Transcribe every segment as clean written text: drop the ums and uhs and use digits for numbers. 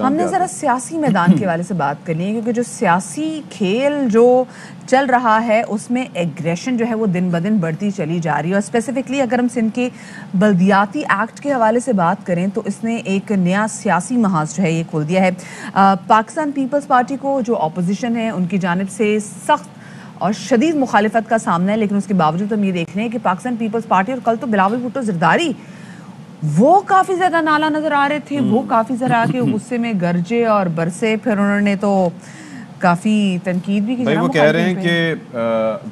ہم نے ذرا سیاسی میدان کے حوالے سے بات کرنی ہے، کیونکہ جو سیاسی کھیل جو چل رہا ہے اس میں ایگریشن جو ہے وہ دن بدن بڑھتی چلی جا رہی ہے، اور اسپیسیفکلی اگر ہم سندھ کے بلدیاتی ایکٹ کے حوالے سے بات کریں تو اس نے ایک نیا سیاسی محاذ جو ہے یہ کھول دیا ہے۔ پاکستان پیپلز پارٹی کو جو اپوزیشن ہے ان کی جانب سے سخت اور شدید مخالفت کا سامنا ہے، لیکن اس کے باوجود ہم یہ دیکھ رہے ہیں کہ پاکستان پیپلز پارٹی، اور کل تو بلاول بھٹو زرداری وہ کافی زیادہ نالا نظر آ رہے تھے، وہ کافی ذرا آ کے غصے میں گرجے اور برسے، پھر انہوں نے تو کافی تنقید بھی کی۔ بھائی وہ کہہ رہے ہیں کہ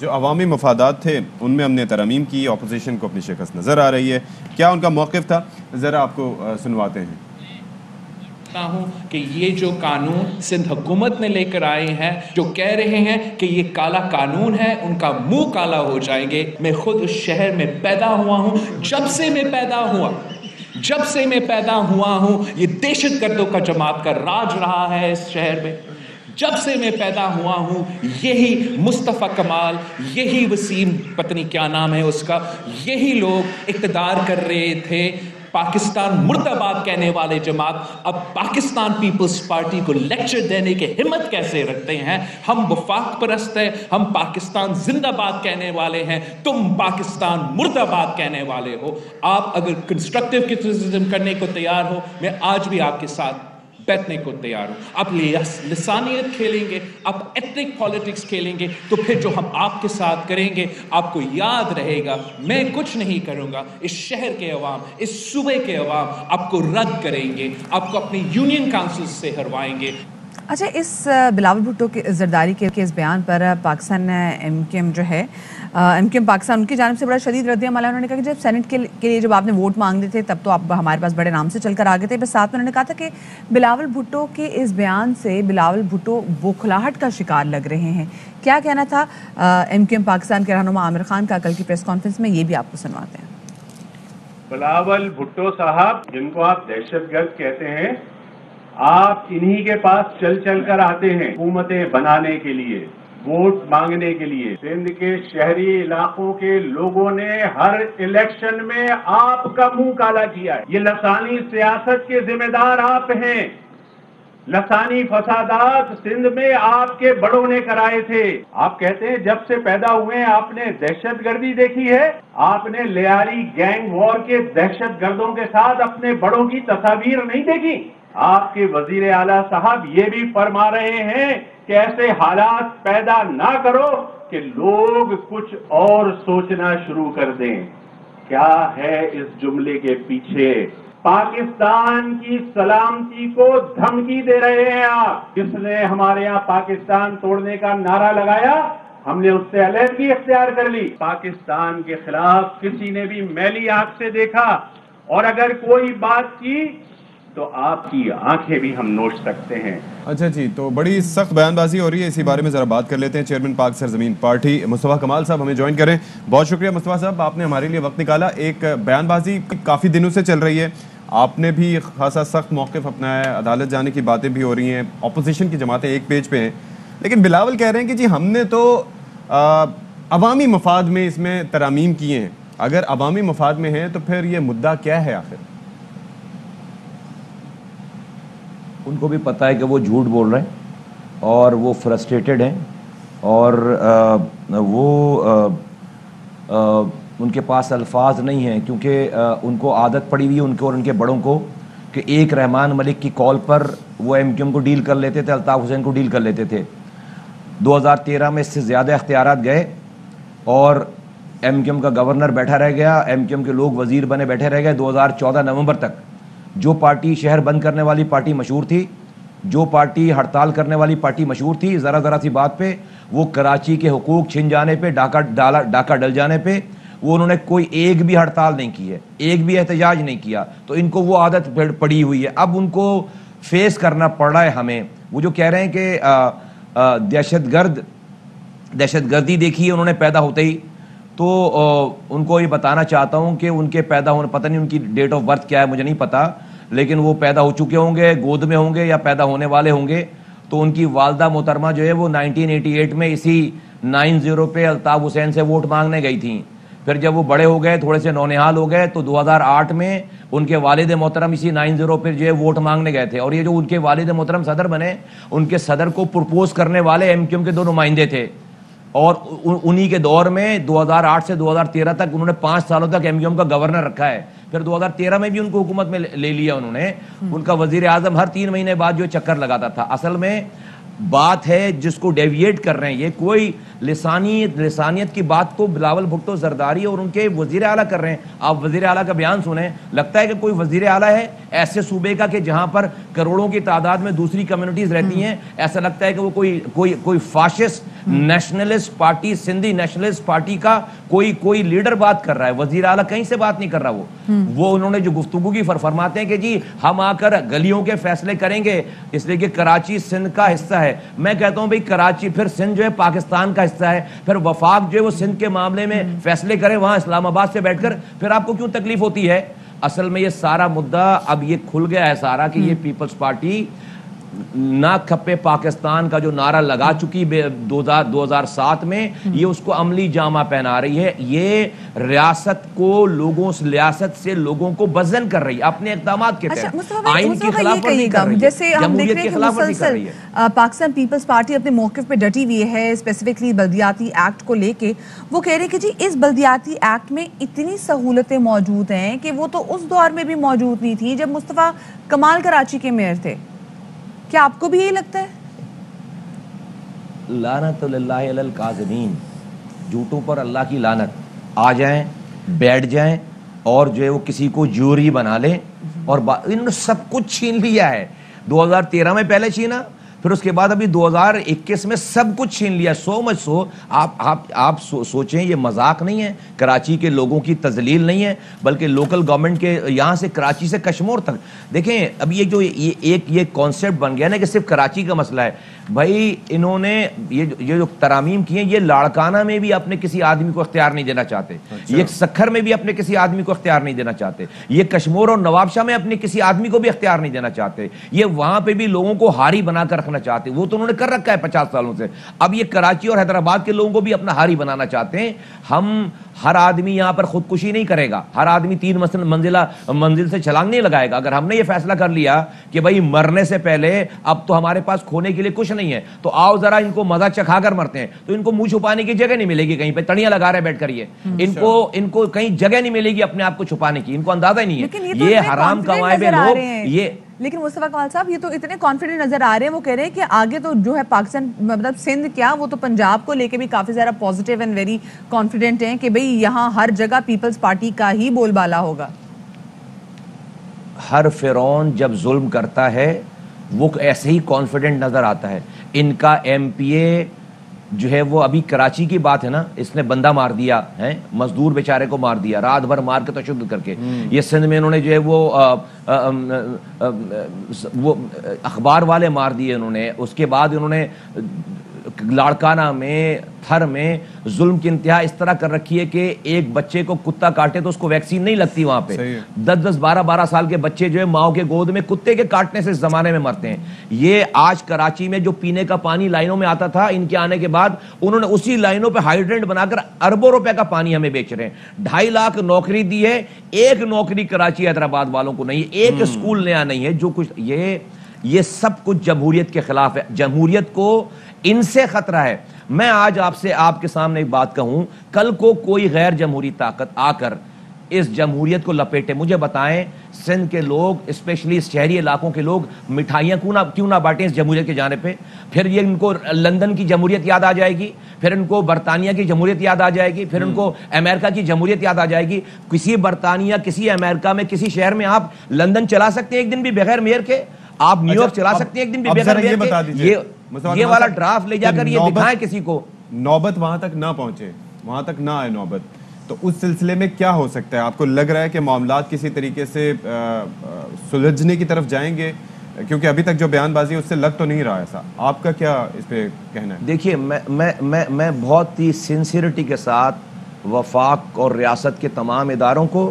جو عوامی مفادات تھے ان میں ہم نے ترامیم کی، اپوزیشن کو اپنی شکست نظر آ رہی ہے، کیا ان کا موقف تھا؟ ذرا آپ کو سنواتے ہیں۔ ہوں کہ یہ جو قانون سندھ حکومت نے لے کر آئے ہیں، جو کہہ رہے ہیں کہ یہ کالا قانون ہے، ان کا منہ کالا ہو جائیں گے۔ میں خود اس شہر میں پیدا ہوا ہوں، جب سے میں پیدا ہوا ہوں یہ دہشت گردوں کا جماعت کا راج رہا ہے اس شہر میں۔ جب سے میں پیدا ہوا ہوں یہی مصطفیٰ کمال، یہی وسیم پتنی کیا نام ہے اس کا، یہی لوگ اقتدار کر رہے تھے۔ پاکستان مرد آباد کہنے والے جماعت اب پاکستان پیپلز پارٹی کو لیکچر دینے کی ہمت کیسے رکھتے ہیں؟ ہم وفاق پرست ہیں، ہم پاکستان زندہ باد کہنے والے ہیں، تم پاکستان مرد آباد کہنے والے ہو۔ آپ اگر کنسٹرکٹیو کرٹیسزم کرنے کو تیار ہو، میں آج بھی آپ کے ساتھ بیٹھنے کو تیار ہوں۔ آپ لسانیت کھیلیں گے، آپ ایتھنک پالیٹکس کھیلیں گے، تو پھر جو ہم آپ کے ساتھ کریں گے آپ کو یاد رہے گا میں کچھ نہیں کروں گا، اس شہر کے عوام، اس صوبے کے عوام آپ کو رد کریں گے، آپ کو اپنی یونین کاؤنسل سے ہروائیں گے۔ اچھا، اس بلاول بھٹو کے زرداری کے اس بیان پر پاکستان ایم کیو ایم جو ہے، ایم کیو ایم پاکستان، ان کی جانب سے بڑا شدید رد عمل ہے۔ انہوں نے کہا کہ جب سینٹ کے لیے جب آپ نے ووٹ مانگتے تھے تب تو آپ ہمارے پاس بڑے نام سے چل کر آگے تھے، بس ساتھ میں انہوں نے کہا تھا کہ بلاول بھٹو کے اس بیان سے بلاول بھٹو بوکھلاہٹ کا شکار لگ رہے ہیں۔ کیا کہنا تھا ایم کیو ایم پاکستان کے رہنما عامر خان کا کل کی پریس کانفرنس میں، یہ بھی آپ کو سنواتے ہیں۔ بلاول بھٹو صاحب، جن کو آپ دہشت گرد کہتے ہیں، آپ انہی کے پاس چل چل کر آتے ہیں حکومتیں بنانے کے لیے، ووٹ مانگنے کے لیے۔ سندھ کے شہری علاقوں کے لوگوں نے ہر الیکشن میں آپ کا منہ کالا کیا ہے۔ یہ لسانی سیاست کے ذمہ دار آپ ہیں۔ لسانی فسادات سندھ میں آپ کے بڑوں نے کرائے تھے۔ آپ کہتے ہیں جب سے پیدا ہوئے آپ نے دہشت گردی دیکھی ہے، آپ نے لیاری گینگ وار کے دہشت گردوں کے ساتھ اپنے بڑوں کی تصاویر نہیں دیکھی۔ آپ کے وزیر اعلیٰ صاحب یہ بھی فرما رہے ہیں کہ ایسے حالات پیدا نہ کرو کہ لوگ کچھ اور سوچنا شروع کر دیں۔ کیا ہے اس جملے کے پیچھے؟ پاکستان کی سلامتی کو دھمکی دے رہے ہیں آپ۔ کس نے ہمارے یہاں پاکستان توڑنے کا نعرہ لگایا، ہم نے اس سے علیحدگی اختیار کر لی۔ پاکستان کے خلاف کسی نے بھی میلی آنکھ سے دیکھا اور اگر کوئی بات کی تو آپ کی آنکھیں بھی ہم نوچ سکتے ہیں۔ اچھا جی، تو بڑی سخت بیان بازی ہو رہی ہے، اسی بارے میں ذرا بات کر لیتے ہیں۔ چیئرمین پاک سرزمین پارٹی مصطفیٰ کمال صاحب ہمیں جوائن کریں۔ بہت شکریہ مصطفیٰ صاحب، آپ نے ہمارے لیے وقت نکالا۔ ایک بیان بازی کافی دنوں سے چل رہی ہے، آپ نے بھی خاصا سخت موقف اپنایا ہے، عدالت جانے کی باتیں بھی ہو رہی ہیں، اپوزیشن کی جماعتیں ایک پیج پہ ہیں، لیکن بلاول کہہ رہے ہیں کہ جی ہم نے تو عوامی مفاد میں اس میں ترامیم کیے ہیں۔ اگر عوامی مفاد میں ہیں تو پھر یہ مدعا کیا ہے آخر؟ ان کو بھی پتہ ہے کہ وہ جھوٹ بول رہے ہیں اور وہ فرسٹریٹڈ ہیں، اور وہ ان کے پاس الفاظ نہیں ہیں، کیونکہ ان کو عادت پڑی ہوئی ہے ان کو اور ان کے بڑوں کو کہ ایک رحمان ملک کی کال پر وہ ایم کیو ایم کو ڈیل کر لیتے تھے، الطاف حسین کو ڈیل کر لیتے تھے۔ 2013 میں اس سے زیادہ اختیارات گئے اور ایم کیو ایم کا گورنر بیٹھا رہ گیا، ایم کیو ایم کے لوگ وزیر بنے بیٹھے رہ گئے۔ 2014 نومبر تک جو پارٹی شہر بند کرنے والی پارٹی مشہور تھی، جو پارٹی ہڑتال کرنے والی پارٹی مشہور تھی، ذرا ذرا سی بات پہ وہ کراچی کے حقوق چھن جانے پہ، ڈاکہ ڈل جانے پہ وہ انہوں نے کوئی ایک بھی ہڑتال نہیں کی ہے، ایک بھی احتجاج نہیں کیا۔ تو ان کو وہ عادت پڑی ہوئی ہے، اب ان کو فیس کرنا پڑ رہا ہے ہمیں۔ وہ جو کہہ رہے ہیں کہ دہشت گردی دیکھی ہے انہوں نے پیدا ہوتے ہی، تو ان کو یہ بتانا چاہتا ہوں کہ ان کے پیدا ہونے، پتہ نہیں ان کی ڈیٹ آف برتھ کیا ہے مجھے نہیں پتا، لیکن وہ پیدا ہو چکے ہوں گے، گود میں ہوں گے یا پیدا ہونے والے ہوں گے۔ تو ان کی والدہ محترمہ جو ہے وہ 1988 میں اسی 90 پہ الطاف حسین سے ووٹ مانگنے گئی تھیں، پھر جب وہ بڑے ہو گئے, تھوڑے سے نونہال ہو گئے, تو 2008 میں ان کے والد محترم اسی 90 پھر جو ہے ووٹ مانگنے گئے تھے, اور یہ جو ان کے والد محترم صدر بنے, ان کے صدر کو پرپوز کرنے والے ایم کیو ایم کے 2 نمائندے تھے, اور انہی کے دور میں 2008 سے 2013 تک انہوں نے 5 سالوں تک ایم کیو ایم کا گورنر رکھا ہے. پھر 2013 میں بھی ان کو حکومت میں لے لیا انہوں نے. ان کا وزیر اعظم ہر 3 مہینے بعد جو چکر لگاتا تھا. اصل میں بات ہے جس کو ڈیویٹ کر رہے ہیں, یہ کوئی لسانیت کی بات کو بلاول بھٹو زرداری اور ان کے وزیر اعلیٰ کر رہے ہیں. آپ وزیر اعلیٰ کا بیان سنیں, لگتا ہے کہ کوئی وزیر اعلیٰ ہے ایسے صوبے کا کہ جہاں پر کروڑوں کی تعداد میں دوسری کمیونٹیز رہتی ہیں, ایسا لگتا ہے کہ وہ کوئی fascist nationalist party, Sindhi nationalist party کا کوئی لیڈر بات کر رہا ہے. وزیر اعلیٰ کہیں سے بات نہیں کر رہا. وہ انہوں نے جو گفتگو کی فرماتے ہیں کہ جی ہم آ کر گلیوں کے فیصلے کریں گے, اس لیے کہ کراچی سندھ کا حصہ ہے. میں کہتا ہوں بھئی کراچی, پھر سندھ جو ہے پاکستان کا حصہ ہے, پھر وفاق جو ہے وہ سندھ کے معاملے میں فیصلے کرے وہاں اسلام آباد سے بیٹھ کر, پھر آپ کو کیوں تکلیف ہوتی ہے؟ اصل میں یہ سارا مدعا اب یہ کھل گیا ہے سارا کہ یہ پیپلز پارٹی نہ کھپے پاکستان کا جو نعرہ لگا چکی 2007 میں, یہ اس کو عملی جامہ پہنا رہی ہے. یہ ریاست سے لوگوں کو بزن کر رہی ہے اپنے اقدامات کے تحت. آئین کی خلاف ورزی کر رہی ہے, جیسے ہم دیکھ رہے ہیں کہ مسلسل پاکستان پیپلز پارٹی اپنے موقف پہ ڈٹی ہوئی ہے, اسپیسیفکلی بلدیاتی ایکٹ کو لے کے. وہ کہہ رہے ہیں کہ جی اس بلدیاتی ایکٹ میں اتنی سہولتیں موجود ہیں کہ وہ تو اس دور میں بھی موجود نہیں تھی جب مصطفیٰ کمال کراچی کے میئر تھے. کیا آپ کو بھی یہی لگتا ہے؟ لعنت للہ علی الکاذبین, جھوٹوں پر اللہ کی لعنت. آ جائیں, بیٹھ جائیں, اور جو ہے وہ کسی کو جوری بنا لیں, اور انہوں نے سب کچھ چھین لیا ہے. 2013 میں پہلے چھینا, پھر اس کے بعد ابھی 2021 میں سب کچھ چھین لیا. سو مچ سو آپ سوچیں یہ مذاق نہیں ہے, کراچی کے لوگوں کی تذلیل نہیں ہے, بلکہ لوکل گورنمنٹ کے یہاں سے کراچی سے کشمور تک. دیکھیں اب یہ جو یہ کانسیپٹ بن گیا نا کہ صرف کراچی کا مسئلہ ہے. بھائی انہوں نے یہ جو ترامیم کی ہیں, یہ لاڑکانہ میں بھی اپنے کسی آدمی کو اختیار نہیں دینا چاہتے, یہ سکھر میں بھی اپنے کسی آدمی کو اختیار نہیں دینا چاہتے, یہ کشمور اور نوابشاہ میں اپنے کسی آدمی کو بھی اختیار نہیں دینا چاہتے, یہ وہاں پہ بھی لوگوں کو ہاری بنا کر رکھنا چاہتے. وہ تو انہوں نے کر رکھا ہے 50 سالوں سے. اب یہ کراچی اور حیدرآباد کے لوگوں کو بھی اپنا ہاری بنانا چاہتے ہیں. ہر آدمی یہاں پر خودکشی نہیں کرے گا, ہر آدمی 3 منزل سے چھلانگ نہیں لگائے گا. اگر ہم نے یہ فیصلہ کر لیا کہ بھائی مرنے سے پہلے اب تو ہمارے پاس کھونے کے لیے کچھ نہیں ہے, تو آؤ ذرا ان کو مزہ چکھا کر مرتے ہیں, تو ان کو منہ چھپانے کی جگہ نہیں ملے گی, کہیں پہ تڑیاں لگا رہے بیٹھ کر. ان کو کہیں جگہ نہیں ملے گی اپنے آپ کو چھپانے کی, ان کو اندازہ ہی نہیں ہے. یہ حرام کمائے ہوئے لوگ یہ. لیکن مصطفیٰ کمال صاحب یہ تو اتنے کانفیڈنٹ نظر آ رہے ہیں, وہ کہہ رہے ہیں کہ آگے تو جو ہے پاکستان مطلب سندھ کیا, وہ تو پنجاب کو لے کے بھی کافی زیادہ پازیٹیو اینڈ ویری کانفیڈنٹ ہیں کہ بھئی یہاں ہر جگہ پیپلز پارٹی کا ہی بول بالا ہوگا. ہر فرعون جب ظلم کرتا ہے وہ ایسے ہی کانفیڈنٹ نظر آتا ہے. ان کا ایم پی اے جو ہے وہ ابھی کراچی کی بات ہے نا, اس نے بندہ مار دیا ہے, مزدور بیچارے کو مار دیا, رات بھر مار کے تشدد کر کے. یہ سندھ میں انہوں نے جو ہے وہ اخبار والے مار دیے انہوں نے. اس کے بعد انہوں نے لاڑکانہ میں, تھر میں ظلم کی انتہا اس طرح کر رکھی ہے کہ ایک بچے کو کتا کاٹے تو اس کو ویکسین نہیں لگتی وہاں پہ. 10-12 سال کے بچے جو ہے ماؤں کے گود میں کتے کے کاٹنے سے اس زمانے میں مرتے ہیں. یہ آج کراچی میں جو پینے کا پانی لائنوں میں آتا تھا, ان کے آنے کے بعد انہوں نے اسی لائنوں پہ ہائیڈرنٹ بنا کر اربوں روپے کا پانی ہمیں بیچ رہے ہیں. 2.5 لاکھ نوکری دی ہے, ایک نوکری کراچی حیدرآباد والوں کو نہیں ہے, ایک اسکول نیا نہیں ہے. جو کچھ یہ سب کچھ جمہوریت کے خلاف ہے. جمہوریت کو ان سے خطرہ ہے. میں آج آپ کے سامنے ایک بات کہوں, کل کو کوئی غیر جمہوری طاقت آ کر اس جمہوریت کو لپیٹے, مجھے بتائیں سندھ کے لوگ, اسپیشلی شہری علاقوں کے لوگ مٹھائیاں کیوں نہ بانٹیں اس جمہوریت کے جانے پہ؟ پھر یہ ان کو لندن کی جمہوریت یاد آ جائے گی, پھر ان کو برطانیہ کی جمہوریت یاد آ جائے گی, پھر ان کو امریکہ کی جمہوریت یاد آ جائے گی. کسی برطانیہ, کسی امریکہ میں, کسی شہر میں آپ لندن چلا سکتے ہیں ایک دن بھی بغیر میئر کے, آپ نیو یارک چلا سکتے ہیں ایک دن بھی بغیر میئر کے. یہ والا ڈرافٹ لے جا کر یہ دکھائیں کسی کو. نوبت وہاں تک نہ پہنچے, وہاں تک نہ آئے نوبت, تو اس سلسلے میں کیا ہو سکتا ہے؟ آپ کو لگ رہا ہے کہ معاملات کسی طریقے سے سلجھنے کی طرف جائیں گے؟ کیونکہ ابھی تک جو بیان بازی ہے اس سے لگ تو نہیں رہا ایسا. آپ کا کیا اس پہ کہنا ہے؟ دیکھیے میں بہت ہی سنسیئرٹی کے ساتھ وفاق اور ریاست کے تمام اداروں کو